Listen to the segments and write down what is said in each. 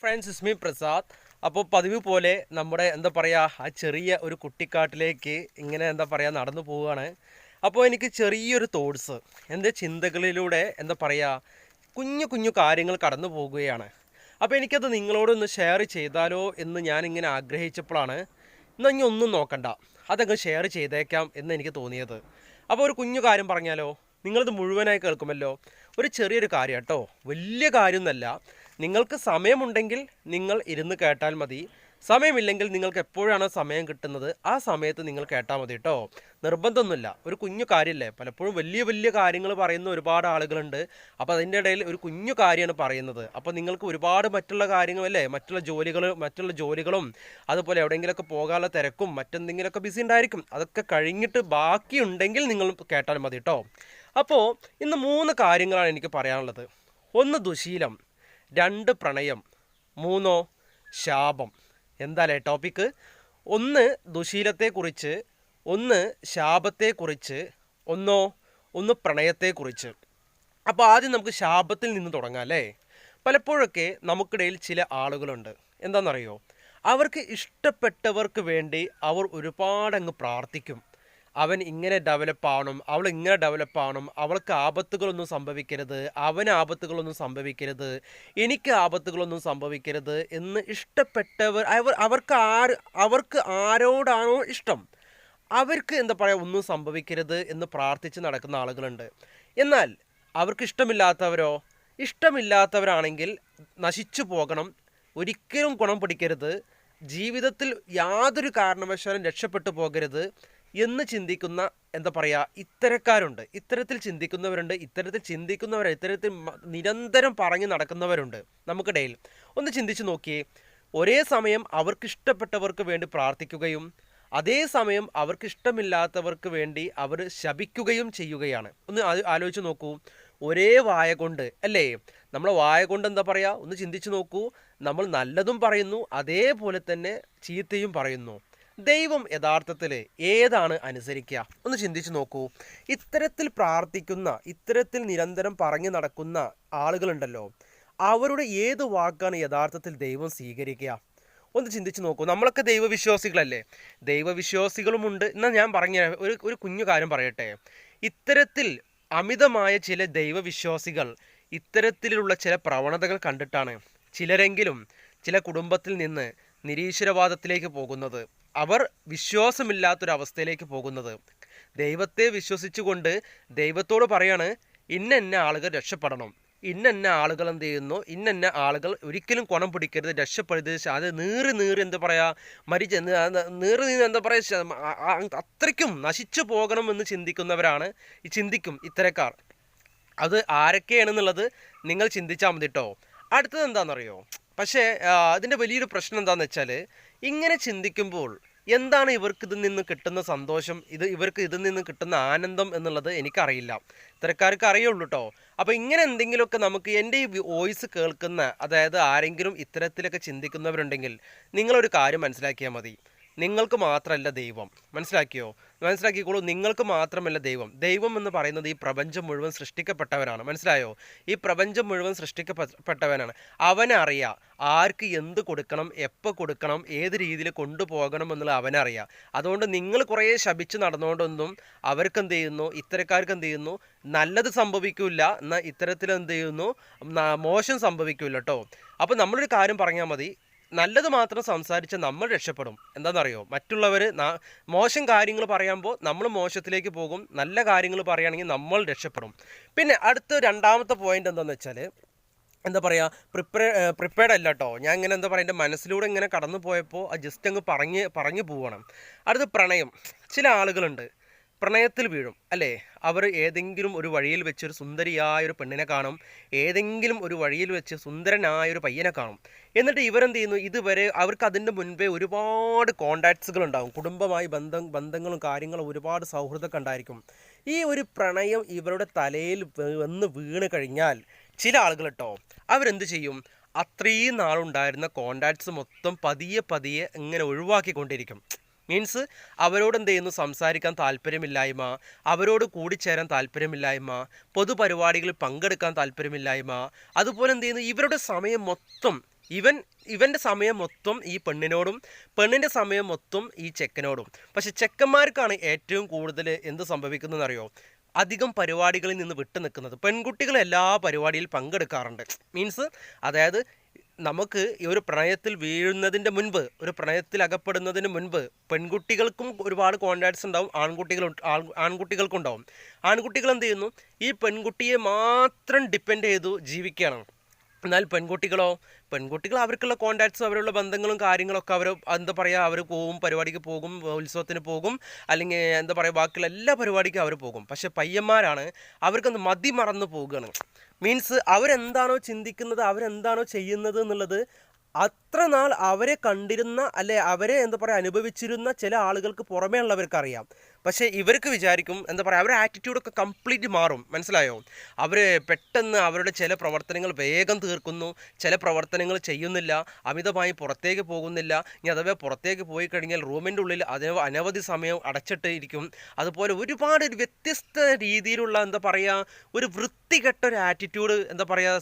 Friends ഇസ്മി പ്രസാദ്. അപ്പോൾ പതിവ് പോലെ നമ്മുടെ ആ ചെറിയ ഒരു കുട്ടിക്കാട്ടിലേക്ക് ഇങ്ങനെ നടന്നു പോവുകയാണ്. അപ്പോൾ എനിക്ക് ചെറിയൊരു തോട്ട്സ് എൻ്റെ ചിന്തകളിലൂടെ കുഞ്ഞു കുഞ്ഞു കാര്യങ്ങൾ കടന്നു പോകുകയാണ്. അപ്പോൾ എനിക്കത് നിങ്ങളോടൊന്ന് ഷെയർ ചെയ്താലോ എന്ന് ഞാനിങ്ങനെ ആഗ്രഹിച്ചപ്പോഴാണ് എന്നാൽ ഇനി ഒന്നും നോക്കണ്ട, അതങ്ങ് ഷെയർ ചെയ്തേക്കാം എന്ന് എനിക്ക് തോന്നിയത്. അപ്പോൾ ഒരു കുഞ്ഞു കാര്യം പറഞ്ഞാലോ, നിങ്ങളത് മുഴുവനായി കേൾക്കുമല്ലോ. ഒരു ചെറിയൊരു കാര്യം കേട്ടോ, വലിയ കാര്യമൊന്നുമല്ല. നിങ്ങൾക്ക് സമയമുണ്ടെങ്കിൽ നിങ്ങൾ ഇരുന്ന് കേട്ടാൽ മതി, സമയമില്ലെങ്കിൽ നിങ്ങൾക്ക് എപ്പോഴാണ് സമയം കിട്ടുന്നത് ആ സമയത്ത് നിങ്ങൾ കേട്ടാൽ മതി കേട്ടോ. നിർബന്ധമൊന്നുമില്ല, ഒരു കുഞ്ഞു കാര്യമല്ലേ. പലപ്പോഴും വലിയ വലിയ കാര്യങ്ങൾ പറയുന്ന ഒരുപാട് ആളുകളുണ്ട്. അപ്പോൾ അതിൻ്റെ ഇടയിൽ ഒരു കുഞ്ഞു കാര്യമാണ് പറയുന്നത്. അപ്പോൾ നിങ്ങൾക്ക് ഒരുപാട് മറ്റുള്ള കാര്യങ്ങളല്ലേ, മറ്റുള്ള ജോലികളും അതുപോലെ എവിടെയെങ്കിലുമൊക്കെ പോകാനുള്ള തിരക്കും മറ്റെന്തെങ്കിലുമൊക്കെ ബിസി ഉണ്ടായിരിക്കും. അതൊക്കെ കഴിഞ്ഞിട്ട് ബാക്കിയുണ്ടെങ്കിൽ നിങ്ങൾ കേട്ടാൽ മതി കേട്ടോ. അപ്പോൾ ഇന്ന് 3 കാര്യങ്ങളാണ് എനിക്ക് പറയാനുള്ളത്. 1 ദുശീലം, 2 പ്രണയം, 3 ശാപം. എന്താല്ലേ ടോപ്പിക്ക്? 1 ദുശീലത്തെക്കുറിച്ച്, 1 ശാപത്തെക്കുറിച്ച്, 1 പ്രണയത്തെക്കുറിച്ച്. അപ്പോൾ ആദ്യം നമുക്ക് ശാപത്തിൽ നിന്ന് തുടങ്ങാം അല്ലേ. പലപ്പോഴൊക്കെ നമുക്കിടയിൽ ചില ആളുകളുണ്ട്, എന്താണെന്നറിയോ, അവർക്ക് ഇഷ്ടപ്പെട്ടവർക്ക് വേണ്ടി അവർ ഒരുപാടങ്ങ് പ്രാർത്ഥിക്കും. അവൻ ഇങ്ങനെ ഡെവലപ്പ് ആവണം, അവൾ ഇങ്ങനെ ഡെവലപ്പ് ആവണം, അവൾക്ക് ആപത്തുകളൊന്നും സംഭവിക്കരുത്, അവന് ആപത്തുകളൊന്നും സംഭവിക്കരുത്, എനിക്ക് ആപത്തുകളൊന്നും സംഭവിക്കരുത് എന്ന് ഇഷ്ടപ്പെട്ടവർ അവർക്ക് ആരോടാണോ ഇഷ്ടം അവർക്ക് ഒന്നും സംഭവിക്കരുത് എന്ന് പ്രാർത്ഥിച്ച് നടക്കുന്ന ആളുകളുണ്ട്. എന്നാൽ അവർക്ക് ഇഷ്ടമില്ലാത്തവരാണെങ്കിൽ നശിച്ചു പോകണം, ഒരിക്കലും ഗുണം പിടിക്കരുത്, ജീവിതത്തിൽ യാതൊരു കാരണവശാലും രക്ഷപ്പെട്ടു പോകരുത് എന്ന് ചിന്തിക്കുന്ന ഇത്തരക്കാരുണ്ട്. ഇത്തരത്തിൽ നിരന്തരം പറഞ്ഞു നടക്കുന്നവരുണ്ട് നമുക്കിടയിൽ. ഒന്ന് ചിന്തിച്ച് നോക്കിയേ. ഒരേ സമയം അവർക്കിഷ്ടപ്പെട്ടവർക്ക് വേണ്ടി പ്രാർത്ഥിക്കുകയും അതേസമയം അവർക്കിഷ്ടമില്ലാത്തവർക്ക് വേണ്ടി അവർ ശപിക്കുകയും ചെയ്യുകയാണ്. ഒന്ന് ആലോചിച്ച് നോക്കൂ. ഒരേ വായ കൊണ്ട് അല്ലേ, നമ്മളെ വായ കൊണ്ട് ഒന്ന് ചിന്തിച്ച് നോക്കൂ. നമ്മൾ നല്ലതും പറയുന്നു, അതേപോലെ തന്നെ ചീത്തയും പറയുന്നു. ദൈവം യഥാർത്ഥത്തിൽ ഏതാണ് അനുസരിക്കുക? ഒന്ന് ചിന്തിച്ച് നോക്കൂ. ഇത്തരത്തിൽ പ്രാർത്ഥിക്കുന്ന, ഇത്തരത്തിൽ നിരന്തരം പറഞ്ഞു നടക്കുന്ന ആളുകളുണ്ടല്ലോ, അവരുടെ ഏത് വാക്കാണ് യഥാർത്ഥത്തിൽ ദൈവം സ്വീകരിക്കുക? ഒന്ന് ചിന്തിച്ച് നോക്കൂ. നമ്മളൊക്കെ ദൈവവിശ്വാസികളല്ലേ, ദൈവവിശ്വാസികളുമുണ്ട്. എന്നാൽ ഞാൻ ഒരു കുഞ്ഞു കാര്യം പറയട്ടെ. ഇത്തരത്തിൽ അമിതമായ ചില ദൈവവിശ്വാസികൾ ഇത്തരത്തിലുള്ള ചില പ്രവണതകൾ കണ്ടിട്ടാണ് ചിലരെങ്കിലും ചില കുടുംബത്തിൽ നിന്ന് നിരീശ്വരവാദത്തിലേക്ക് പോകുന്നത്, അവർ വിശ്വാസമില്ലാത്തൊരവസ്ഥയിലേക്ക് പോകുന്നത്. ദൈവത്തെ വിശ്വസിച്ചുകൊണ്ട് ദൈവത്തോട് പറയാണ്, ഇന്ന ആളുകൾ രക്ഷപ്പെടണം, ഇന്ന ആളുകൾ ഇന്ന ആളുകൾ ഒരിക്കലും ഗുണം പിടിക്കരുത്, രക്ഷപ്പെടരുത്, അത് നീറി അത്രയ്ക്കും നശിച്ചു പോകണമെന്ന് ചിന്തിക്കും ഇത്തരക്കാർ. അത് ആരൊക്കെയാണെന്നുള്ളത് നിങ്ങൾ ചിന്തിച്ചാൽ മതി കേട്ടോ. അടുത്തത് എന്താണെന്നറിയോ? പക്ഷേ അതിൻ്റെ വലിയൊരു പ്രശ്നം എന്താണെന്ന് വെച്ചാൽ, ഇങ്ങനെ ചിന്തിക്കുമ്പോൾ എന്താണ് ഇവർക്ക് ഇതിൽ നിന്ന് കിട്ടുന്ന സന്തോഷം, ഇവർക്ക് ഇതിൽ നിന്ന് കിട്ടുന്ന ആനന്ദം എന്നുള്ളത് എനിക്കറിയില്ല, ഇത്തരക്കാർക്ക് അറിയുള്ളൂ കേട്ടോ. അപ്പോൾ ഇങ്ങനെ എന്തെങ്കിലുമൊക്കെ നമുക്ക് എൻ്റെ ഈ വോയിസ് കേൾക്കുന്ന ആരെങ്കിലും ഇത്തരത്തിലൊക്കെ ചിന്തിക്കുന്നവരുണ്ടെങ്കിൽ നിങ്ങളൊരു കാര്യം മനസ്സിലാക്കിയാൽ മതി. നിങ്ങൾക്ക് മാത്രമല്ല ദൈവം, മനസ്സിലാക്കിക്കോളൂ. നിങ്ങൾക്ക് മാത്രമല്ല ദൈവം എന്ന് പറയുന്നത് ഈ പ്രപഞ്ചം മുഴുവൻ സൃഷ്ടിക്കപ്പെട്ടവനാണ്. മനസ്സിലായോ? ഈ പ്രപഞ്ചം മുഴുവൻ സൃഷ്ടിക്കപ്പെട്ടവനാണ്. അവനറിയാം ആർക്ക് എന്ത് കൊടുക്കണം, എപ്പോൾ കൊടുക്കണം, ഏത് രീതിയിൽ കൊണ്ടുപോകണം എന്നുള്ളത് അവനറിയാം. അതുകൊണ്ട് നിങ്ങൾ കുറേ ശപിച്ച് നടന്നുകൊണ്ടൊന്നും ഇത്തരക്കാർക്ക് നല്ലത് സംഭവിക്കില്ല, എന്നാൽ ഇത്തരത്തിൽ മോശം സംഭവിക്കില്ല കേട്ടോ. അപ്പോൾ നമ്മളൊരു കാര്യം പറഞ്ഞാൽ മതി, നല്ലത് മാത്രം സംസാരിച്ച് നമ്മൾ രക്ഷപ്പെടും. എന്താണെന്നറിയോ? മറ്റുള്ളവർ മോശം കാര്യങ്ങൾ പറയുമ്പോൾ നമ്മൾ മോശത്തിലേക്ക് പോകും, നല്ല കാര്യങ്ങൾ പറയുകയാണെങ്കിൽ നമ്മൾ രക്ഷപ്പെടും. പിന്നെ അടുത്ത 2ാമത്തെ പോയിന്റ് എന്താണെന്ന് വെച്ചാൽ പ്രിപ്പയർഡ് അല്ല കേട്ടോ. ഞാൻ ഇങ്ങനെ എൻ്റെ മനസ്സിലൂടെ ഇങ്ങനെ കടന്നു പോയപ്പോൾ ജസ്റ്റ് അങ്ങ് പറഞ്ഞു പോവണം. അടുത്ത പ്രണയം. ചില ആളുകളുണ്ട് പ്രണയത്തിൽ വീഴും അല്ലേ. അവർ ഏതെങ്കിലും ഒരു വഴിയിൽ വെച്ച് ഒരു സുന്ദരിയായൊരു പെണ്ണിനെ കാണും, ഏതെങ്കിലും ഒരു വഴിയിൽ വെച്ച് സുന്ദരനായൊരു പയ്യനെ കാണും. എന്നിട്ട് ഇതുവരെ അവർക്ക് അതിൻ്റെ മുൻപേ ഒരുപാട് കോണ്ടാക്ട്സുകൾ ഉണ്ടാകും, കുടുംബമായി ബന്ധങ്ങളും കാര്യങ്ങളും ഒരുപാട് സൗഹൃദമൊക്കെ ഉണ്ടായിരിക്കും. ഈ ഒരു പ്രണയം ഇവരുടെ തലയിൽ വന്ന് വീണ് കഴിഞ്ഞാൽ ചില ആളുകൾ കേട്ടോ അവരെന്ത് ചെയ്യും? അത്രയും നാളുണ്ടായിരുന്ന കോണ്ടാക്ട്സ് മൊത്തം പതിയെ ഇങ്ങനെ ഒഴിവാക്കിക്കൊണ്ടിരിക്കും. മീൻസ് അവരോട് സംസാരിക്കാൻ താല്പര്യമില്ലായ്മ, അവരോട് കൂടിച്ചേരാൻ താല്പര്യമില്ലായ്മ, പൊതുപരിപാടികളിൽ പങ്കെടുക്കാൻ താല്പര്യമില്ലായ്മ, അതുപോലെ ഇവരുടെ സമയം മൊത്തം ഇവൻ്റെ സമയം മൊത്തം ഈ പെണ്ണിനോടും, പെണ്ണിൻ്റെ സമയം മൊത്തം ഈ ചെക്കനോടും. പക്ഷെ ചെക്കന്മാർക്കാണ് ഏറ്റവും കൂടുതൽ എന്ത് സംഭവിക്കുന്നതെന്നറിയോ? അധികം പരിപാടികളിൽ നിന്ന് വിട്ടു നിൽക്കുന്നത്. പെൺകുട്ടികൾ എല്ലാ പരിപാടിയിൽ പങ്കെടുക്കാറുണ്ട്. മീൻസ് അതായത് നമുക്ക് ഈ ഒരു പ്രണയത്തിൽ വീഴുന്നതിൻ്റെ മുൻപ്, ഒരു പ്രണയത്തിൽ അകപ്പെടുന്നതിന് മുൻപ് പെൺകുട്ടികൾക്കും ഒരുപാട് കോൺടാക്ട്സ് ഉണ്ടാവും, ആൺകുട്ടികൾക്കും ഉണ്ടാവും. ആൺകുട്ടികൾ എന്ത് ചെയ്യുന്നു? ഈ പെൺകുട്ടിയെ മാത്രം ഡിപ്പെൻഡ് ചെയ്തു ജീവിക്കുകയാണ്. എന്നാൽ പെൺകുട്ടികൾ അവർക്കുള്ള കോൺടാക്ട്സും അവരുള്ള ബന്ധങ്ങളും കാര്യങ്ങളൊക്കെ അവർ എന്താ പറയുക, അവർ പോകും, പരിപാടിക്ക് പോകും, ഉത്സവത്തിന് പോകും, അല്ലെങ്കിൽ എന്താ പറയുക ബാക്കിയുള്ള എല്ലാ പരിപാടിക്കും അവർ പോകും. പക്ഷെ പയ്യന്മാരാണ് അവർക്കൊന്ന് മതി മറന്നു പോവുകയാണ്. മീൻസ് അവരെന്താണോ ചിന്തിക്കുന്നത്, അവരെന്താണോ ചെയ്യുന്നത് എന്നുള്ളത് അത്ര നാൾ അവരെ കണ്ടിരുന്ന, അല്ലെ അവരെ എന്താ പറയുക അനുഭവിച്ചിരുന്ന ചില ആളുകൾക്ക് പുറമേ ഉള്ളവർക്ക് അറിയാം. പക്ഷേ ഇവർക്ക് വിചാരിക്കും എന്താ പറയുക, അവരുടെ ആറ്റിറ്റ്യൂഡൊക്കെ കംപ്ലീറ്റ് മാറും. മനസ്സിലായോ? അവർ പെട്ടെന്ന് അവരുടെ ചില പ്രവർത്തനങ്ങൾ വേഗം തീർക്കുന്നു, ചില പ്രവർത്തനങ്ങൾ ചെയ്യുന്നില്ല, അമിതമായി പുറത്തേക്ക് പോകുന്നില്ല. ഇനി അഥവാ പുറത്തേക്ക് പോയി കഴിഞ്ഞാൽ റൂമിൻ്റെ ഉള്ളിൽ അനവധി സമയം അടച്ചിട്ട് ഇരിക്കും. അതുപോലെ ഒരുപാട് വ്യത്യസ്ത രീതിയിലുള്ള എന്താ പറയുക ഒരു വൃത്തികെട്ടൊരു ആറ്റിറ്റ്യൂഡ് എന്താ പറയുക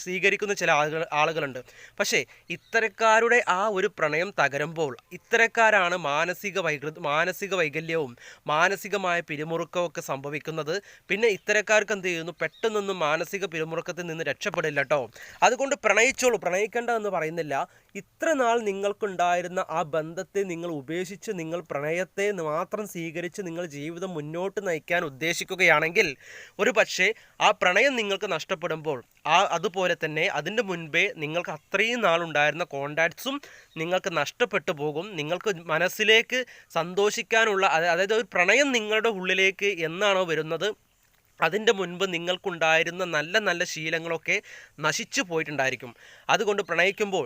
സ്വീകരിക്കുന്ന ചില ആളുകളുണ്ട്. പക്ഷേ ഇത്തരക്കാരുടെ ആ ഒരു പ്രണയം തകരുമ്പോൾ ഇത്തരക്കാരാണ് മാനസിക വൈകല്യവും മാനസികമായ പിരിമുറുക്കവും ഒക്കെ സംഭവിക്കുന്നത്. പിന്നെ ഇത്തരക്കാർക്ക് എന്ത് ചെയ്യുന്നു? പെട്ടെന്നൊന്നും മാനസിക പിരിമുറുക്കത്തിൽ നിന്ന് രക്ഷപ്പെടില്ല കേട്ടോ. അതുകൊണ്ട് പ്രണയിച്ചോളൂ, പ്രണയിക്കേണ്ട എന്ന് പറയുന്നില്ല. ഇത്ര നാൾ നിങ്ങൾക്കുണ്ടായിരുന്ന ആ ബന്ധത്തെ നിങ്ങൾ ഉപേക്ഷിച്ച് നിങ്ങൾ പ്രണയത്തെ മാത്രം സ്വീകരിച്ച് നിങ്ങൾ ജീവിതം മുന്നോട്ട് നയിക്കാൻ ഉദ്ദേശിക്കുകയാണെങ്കിൽ ഒരു പക്ഷേ ആ പ്രണയം നിങ്ങൾക്ക് നഷ്ടപ്പെടുമ്പോൾ അതുപോലെ തന്നെ അതിൻ്റെ മുൻപേ നിങ്ങൾക്ക് അത്രയും നാളുണ്ടായിരുന്ന കോണ്ടാക്ട്സും നിങ്ങൾക്ക് നഷ്ടപ്പെട്ടു പോകും. നിങ്ങൾക്ക് മനസ്സിലേക്ക് സന്തോഷിക്കാനുള്ള, അതായത് ഒരു പ്രണയം നിങ്ങളുടെ ഉള്ളിലേക്ക് എന്നാണോ വരുന്നത് അതിൻ്റെ മുൻപ് നിങ്ങൾക്കുണ്ടായിരുന്ന നല്ല നല്ല ശീലങ്ങളൊക്കെ നശിച്ചു പോയിട്ടുണ്ടായിരിക്കും. അതുകൊണ്ട് പ്രണയിക്കുമ്പോൾ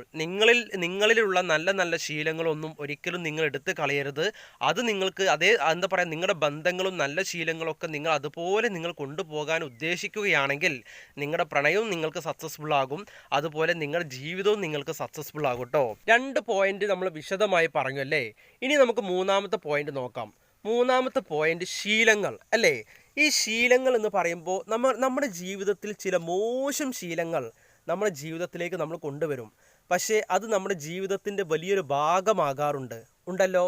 നിങ്ങളിലുള്ള നല്ല നല്ല ശീലങ്ങളൊന്നും ഒരിക്കലും നിങ്ങൾ എടുത്ത് കളയരുത്. അത് നിങ്ങൾക്ക് എന്താ പറയുക, നിങ്ങളുടെ ബന്ധങ്ങളും നല്ല ശീലങ്ങളൊക്കെ നിങ്ങൾ അതുപോലെ നിങ്ങൾ കൊണ്ടുപോകാൻ ഉദ്ദേശിക്കുകയാണെങ്കിൽ നിങ്ങളുടെ പ്രണയവും നിങ്ങൾക്ക് സക്സസ്ഫുൾ ആകും, അതുപോലെ നിങ്ങളുടെ ജീവിതവും നിങ്ങൾക്ക് സക്സസ്ഫുൾ ആകും കേട്ടോ. 2 പോയിന്റ് നമ്മൾ വിശദമായി പറഞ്ഞു അല്ലേ. ഇനി നമുക്ക് മൂന്നാമത്തെ പോയിന്റ് നോക്കാം. മൂന്നാമത്തെ പോയിന്റ് ശീലങ്ങൾ അല്ലേ. ഈ ശീലങ്ങൾ എന്ന് പറയുമ്പോൾ നമ്മുടെ ജീവിതത്തിൽ ചില മോശം ശീലങ്ങൾ നമ്മുടെ ജീവിതത്തിലേക്ക് നമ്മൾ കൊണ്ടുവരും. പക്ഷേ അത് നമ്മുടെ ജീവിതത്തിൻ്റെ വലിയൊരു ഉണ്ടല്ലോ.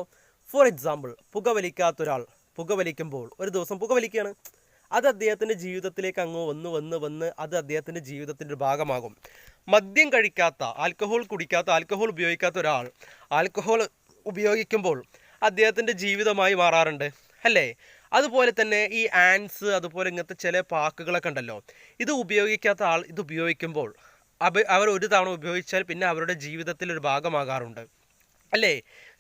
ഫോർ എക്സാമ്പിൾ, പുകവലിക്കാത്തൊരാൾ പുകവലിക്കുമ്പോൾ ഒരു ദിവസം പുകവലിക്കുകയാണ്. അത് അദ്ദേഹത്തിൻ്റെ ജീവിതത്തിലേക്ക് അങ്ങ് വന്ന് അത് അദ്ദേഹത്തിൻ്റെ ജീവിതത്തിൻ്റെ ഒരു ഭാഗമാകും. മദ്യം കഴിക്കാത്ത, ആൽക്കഹോൾ ഉപയോഗിക്കാത്ത ഒരാൾ ആൽക്കഹോൾ ഉപയോഗിക്കുമ്പോൾ അദ്ദേഹത്തിൻ്റെ ജീവിതമായി മാറാറുണ്ട് അല്ലേ. അതുപോലെ തന്നെ ഈ ആൻസ്, അതുപോലെ ഇങ്ങനത്തെ ചില പാക്കുകളൊക്കെ ഉണ്ടല്ലോ, ഇത് ഉപയോഗിക്കാത്ത ആൾ ഇത് ഉപയോഗിക്കുമ്പോൾ അവർ ഒരു തവണ ഉപയോഗിച്ചാൽ പിന്നെ അവരുടെ ജീവിതത്തിൽ ഒരു ഭാഗമാകാറുണ്ട് അല്ലേ.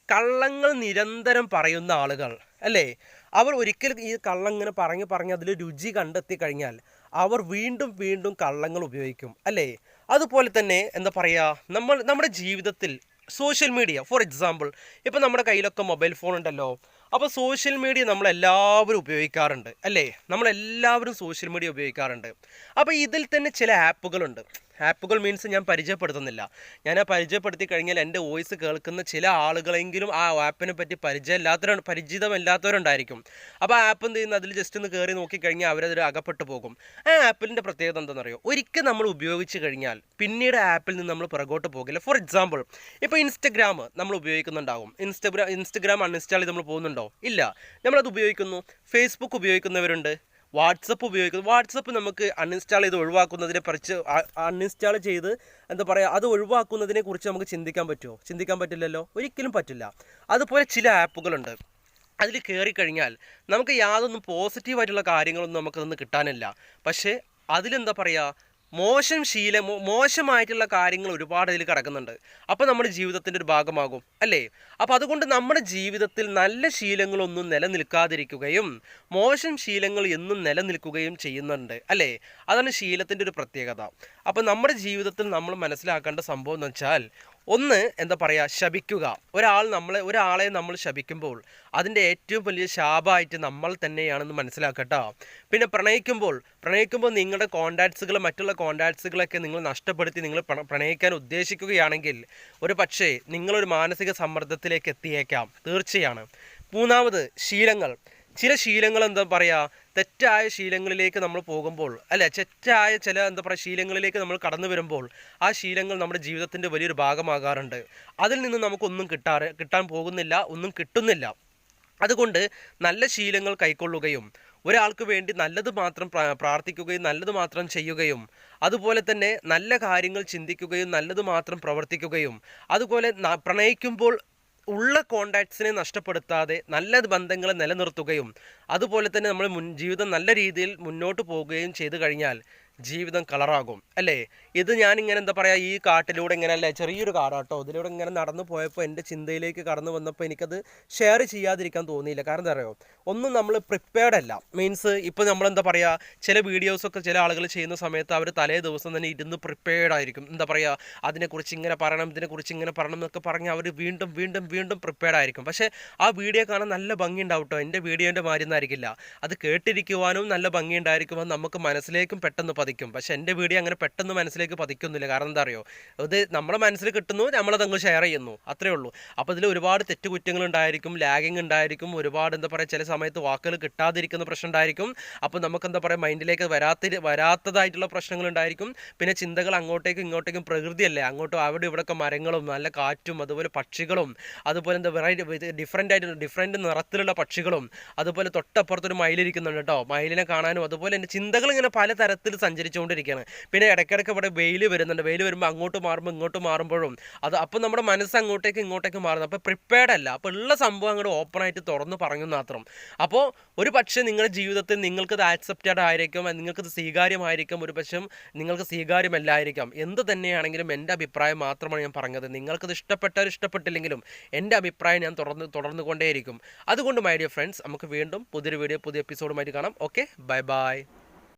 കള്ളങ്ങൾ നിരന്തരം പറയുന്ന ആളുകൾ അല്ലേ, അവർ ഒരിക്കലും ഈ കള്ളം ഇങ്ങനെ പറഞ്ഞ് അതിൽ രുചി കണ്ടെത്തി കഴിഞ്ഞാൽ അവർ വീണ്ടും വീണ്ടും കള്ളങ്ങൾ ഉപയോഗിക്കും അല്ലേ. അതുപോലെ തന്നെ എന്താ പറയുക, നമ്മുടെ ജീവിതത്തിൽ സോഷ്യൽ മീഡിയ, ഫോർ എക്സാമ്പിൾ ഇപ്പം നമ്മുടെ കയ്യിലൊക്കെ മൊബൈൽ ഫോൺ ഉണ്ടല്ലോ. അപ്പോൾ സോഷ്യൽ മീഡിയ നമ്മളെല്ലാവരും ഉപയോഗിക്കാറുണ്ട് അല്ലേ. നമ്മളെല്ലാവരും സോഷ്യൽ മീഡിയ ഉപയോഗിക്കാറുണ്ട്. അപ്പോൾ ഇതിൽ തന്നെ ചില ആപ്പുകൾ മീൻസ് ഞാൻ പരിചയപ്പെടുത്തുന്നില്ല. ഞാൻ പരിചയപ്പെടുത്തി കഴിഞ്ഞാൽ എൻ്റെ വോയിസ് കേൾക്കുന്ന ചില ആളുകളെങ്കിലും ആ ആപ്പിനെ പറ്റി പരിചിതമല്ലാത്തവരുണ്ടായിരിക്കും. അപ്പോൾ ആ ആപ്പ് എന്ത് ചെയ്യുന്നത്, അതിൽ ജസ്റ്റ് ഒന്ന് കയറി നോക്കിക്കഴിഞ്ഞാൽ അവരതിൽ അകപ്പെട്ടു പോകും. ആ ആപ്പിൻ്റെ പ്രത്യേകത എന്താണെന്നറിയോ? ഒരിക്കൽ നമ്മൾ ഉപയോഗിച്ച് കഴിഞ്ഞാൽ പിന്നീട് ആപ്പിൽ നിന്ന് നമ്മൾ പുറകോട്ട് പോകില്ല. ഫോർ എക്സാമ്പിൾ ഇപ്പോൾ ഇൻസ്റ്റഗ്രാം നമ്മൾ ഉപയോഗിക്കുന്നുണ്ടാകും. ഇൻസ്റ്റഗ്രാം അൺഇൻസ്റ്റാൾ ചെയ്ത് നമ്മൾ പോകുന്നുണ്ടോ? ഇല്ല, നമ്മളത് ഉപയോഗിക്കുന്നു. ഫേസ്ബുക്ക് ഉപയോഗിക്കുന്നവരുണ്ട്, വാട്സപ്പ് നമുക്ക് അൺഇൻസ്റ്റാൾ ചെയ്ത് എന്താ പറയുക, അത് ഒഴിവാക്കുന്നതിനെ കുറിച്ച് നമുക്ക് ചിന്തിക്കാൻ പറ്റുമോ? ചിന്തിക്കാൻ പറ്റില്ലല്ലോ, ഒരിക്കലും പറ്റില്ല. അതുപോലെ ചില ആപ്പുകളുണ്ട്, അതിൽ കയറിക്കഴിഞ്ഞാൽ നമുക്ക് യാതൊന്നും പോസിറ്റീവായിട്ടുള്ള കാര്യങ്ങളൊന്നും നമുക്കതൊന്നും കിട്ടാനില്ല. പക്ഷേ അതിലെന്താ പറയുക, മോശമായിട്ടുള്ള കാര്യങ്ങൾ ഒരുപാട് അതിൽ കിടക്കുന്നുണ്ട്. അപ്പോൾ നമ്മുടെ ജീവിതത്തിൻ്റെ ഒരു ഭാഗമാകും അല്ലേ. അപ്പോൾ അതുകൊണ്ട് നമ്മുടെ ജീവിതത്തിൽ നല്ല ശീലങ്ങളൊന്നും നിലനിൽക്കാതിരിക്കുകയും മോശം ശീലങ്ങൾ എന്നും നിലനിൽക്കുകയും ചെയ്യുന്നുണ്ട് അല്ലേ. അതാണ് ശീലത്തിൻ്റെ ഒരു പ്രത്യേകത. അപ്പോൾ നമ്മുടെ ജീവിതത്തിൽ നമ്മൾ മനസ്സിലാക്കേണ്ട സംഭവം എന്ന് വെച്ചാൽ, ഒന്ന് എന്താ പറയുക, ശപിക്കുക. ഒരാളെ നമ്മൾ ശപിക്കുമ്പോൾ അതിൻ്റെ ഏറ്റവും വലിയ ശാപമായിട്ട് നമ്മൾ തന്നെയാണെന്ന് മനസ്സിലാക്കട്ടോ. പിന്നെ പ്രണയിക്കുമ്പോൾ നിങ്ങളുടെ മറ്റുള്ള കോണ്ടാക്ട്സുകളൊക്കെ നിങ്ങൾ നഷ്ടപ്പെടുത്തി നിങ്ങൾ പ്രണയിക്കാൻ ഉദ്ദേശിക്കുകയാണെങ്കിൽ ഒരു പക്ഷേ നിങ്ങളൊരു മാനസിക സമ്മർദ്ദത്തിലേക്ക് എത്തിയേക്കാം, തീർച്ചയാണ്. മൂന്നാമത് ശീലങ്ങൾ. ചില ശീലങ്ങൾ എന്താ പറയുക, തെറ്റായ ശീലങ്ങളിലേക്ക് നമ്മൾ പോകുമ്പോൾ, അല്ല തെറ്റായ ചില എന്താ പറയുക ശീലങ്ങളിലേക്ക് നമ്മൾ കടന്നു വരുമ്പോൾ ആ ശീലങ്ങൾ നമ്മുടെ ജീവിതത്തിൻ്റെ വലിയൊരു ഭാഗമാകാറുണ്ട്. അതിൽ നിന്ന് നമുക്കൊന്നും കിട്ടാൻ പോകുന്നില്ല, ഒന്നും കിട്ടുന്നില്ല. അതുകൊണ്ട് നല്ല ശീലങ്ങൾ കൈക്കൊള്ളുകയും ഒരാൾക്ക് വേണ്ടി നല്ലത് മാത്രം പ്രാർത്ഥിക്കുകയും നല്ലത് മാത്രം ചെയ്യുകയും അതുപോലെ തന്നെ നല്ല കാര്യങ്ങൾ ചിന്തിക്കുകയും നല്ലത് മാത്രം പ്രവർത്തിക്കുകയും അതുപോലെ പ്രണയിക്കുമ്പോൾ ഉള്ള കോണ്ടാക്ട്സിനെ നഷ്ടപ്പെടുത്താതെ നല്ല ബന്ധങ്ങളെ നിലനിർത്തുകയും അതുപോലെ തന്നെ നമ്മൾ ജീവിതം നല്ല രീതിയിൽ മുന്നോട്ട് പോവുകയും ചെയ്തു കഴിഞ്ഞാൽ ജീവിതം കളറാകും അല്ലേ. ഇത് ഞാനിങ്ങനെ എന്താ പറയുക ഈ കാട്ടിലൂടെ ഇങ്ങനെ അല്ലേ ചെറിയൊരു കാടാട്ടോ, ഇതിലൂടെ ഇങ്ങനെ നടന്നു പോയപ്പോൾ എൻ്റെ ചിന്തയിലേക്ക് കടന്നു വന്നപ്പോൾ എനിക്കത് ഷെയർ ചെയ്യാതിരിക്കാൻ തോന്നിയില്ല. കാരണം എന്താ പറയുക, ഒന്നും നമ്മൾ പ്രിപ്പയർഡ് അല്ല. മീൻസ് ഇപ്പോൾ നമ്മളെന്താ പറയുക ചില വീഡിയോസൊക്കെ ചില ആളുകൾ ചെയ്യുന്ന സമയത്ത് അവർ തലേ ദിവസം തന്നെ ഇരുന്ന് പ്രിപ്പയർഡ് ആയിരിക്കും. എന്താ പറയുക അതിനെക്കുറിച്ച് ഇങ്ങനെ പറയണം, ഇതിനെക്കുറിച്ച് ഇങ്ങനെ പറയണം എന്നൊക്കെ പറഞ്ഞ് അവർ വീണ്ടും വീണ്ടും വീണ്ടും പ്രിപ്പയർഡ് ആയിരിക്കും. പക്ഷേ ആ വീഡിയോ കാണാൻ നല്ല ഭംഗി ഉണ്ടാവും കേട്ടോ. എൻ്റെ വീഡിയോൻ്റെ മാതിരി ഒന്നായിരിക്കില്ല. അത് കേട്ടിരിക്കുവാനും നല്ല ഭംഗി ഉണ്ടായിരിക്കുമ്പോൾ നമുക്ക് മനസ്സിലേക്കും പെട്ടെന്ന് പതിക്കും. പക്ഷെ എൻ്റെ വീഡിയോ അങ്ങനെ പെട്ടെന്ന് മനസ്സിലേക്ക് പതിക്കുന്നില്ല. കാരണം എന്താ അറിയോ, ഇത് നമ്മുടെ മനസ്സിൽ കിട്ടുന്നു, നമ്മളതങ്ങ് ഷെയർ ചെയ്യുന്നു, അത്രേ ഉള്ളൂ. അപ്പോൾ ഇതിൽ ഒരുപാട് തെറ്റുകുറ്റങ്ങൾ ഉണ്ടായിരിക്കും, ലാഗിങ് ഉണ്ടായിരിക്കും, ഒരുപാട് എന്താ പറയുക ചില സമയത്ത് വാക്കുകൾ കിട്ടാതിരിക്കുന്ന പ്രശ്നം ഉണ്ടായിരിക്കും. അപ്പോൾ നമുക്ക് എന്താ പറയുക മൈൻഡിലേക്ക് വരാത്തതായിട്ടുള്ള പ്രശ്നങ്ങൾ ഉണ്ടായിരിക്കും. പിന്നെ ചിന്തകൾ അങ്ങോട്ടേക്കും ഇങ്ങോട്ടേക്കും, പ്രകൃതിയല്ലേ, അങ്ങോട്ടും അവിടെ ഇവിടെയൊക്കെ മരങ്ങളും നല്ല കാറ്റും അതുപോലെ പക്ഷികളും അതുപോലെ എന്താ ഡിഫറെൻറ്റ് നിറത്തിലുള്ള പക്ഷികളും അതുപോലെ തൊട്ടപ്പുറത്തൊരു മയിലിരിക്കുന്നുണ്ട് കേട്ടോ. മയിലിനെ കാണാനും അതുപോലെ എൻ്റെ ചിന്തകൾ ഇങ്ങനെ പല തരത്തിൽ സഞ്ചരിച്ചുകൊണ്ടിരിക്കുകയാണ്. പിന്നെ ഇടയ്ക്കിടയ്ക്ക് ഇവിടെ വെയിൽ വരുന്നുണ്ട്. വെയിൽ വരുമ്പോൾ അങ്ങോട്ട് മാറുമ്പോൾ ഇങ്ങോട്ട് മാറുമ്പോഴും അപ്പോൾ നമ്മുടെ മനസ്സ് അങ്ങോട്ടേക്ക് മാറുന്നു. അപ്പോൾ പ്രിപ്പയർഡ് അല്ല. അപ്പോൾ ഉള്ള സംഭവം അങ്ങോട്ട് ഓപ്പണായിട്ട് തുറന്ന് പറഞ്ഞു മാത്രം. അപ്പോൾ ഒരു പക്ഷേ നിങ്ങളുടെ ജീവിതത്തിൽ നിങ്ങൾക്കത് ആക്സെപ്റ്റഡ് ആയിരിക്കും, നിങ്ങൾക്കത് സ്വീകാര്യമായിരിക്കും, ഒരു പക്ഷേ നിങ്ങൾക്ക് സ്വീകാര്യമല്ലായിരിക്കാം. എന്ത് തന്നെയാണെങ്കിലും എൻ്റെ അഭിപ്രായം മാത്രമാണ് ഞാൻ പറഞ്ഞത്. നിങ്ങൾക്കത് ഇഷ്ടപ്പെട്ടാലും ഇഷ്ടപ്പെട്ടില്ലെങ്കിലും എൻ്റെ അഭിപ്രായം ഞാൻ തുടർന്നുകൊണ്ടേയിരിക്കും. അതുകൊണ്ട് മൈ ഡിയർ ഫ്രണ്ട്സ്, നമുക്ക് വീണ്ടും പുതിയൊരു വീഡിയോ പുതിയ എപ്പിസോഡുമായിട്ട് കാണാം. Okay, bye bye.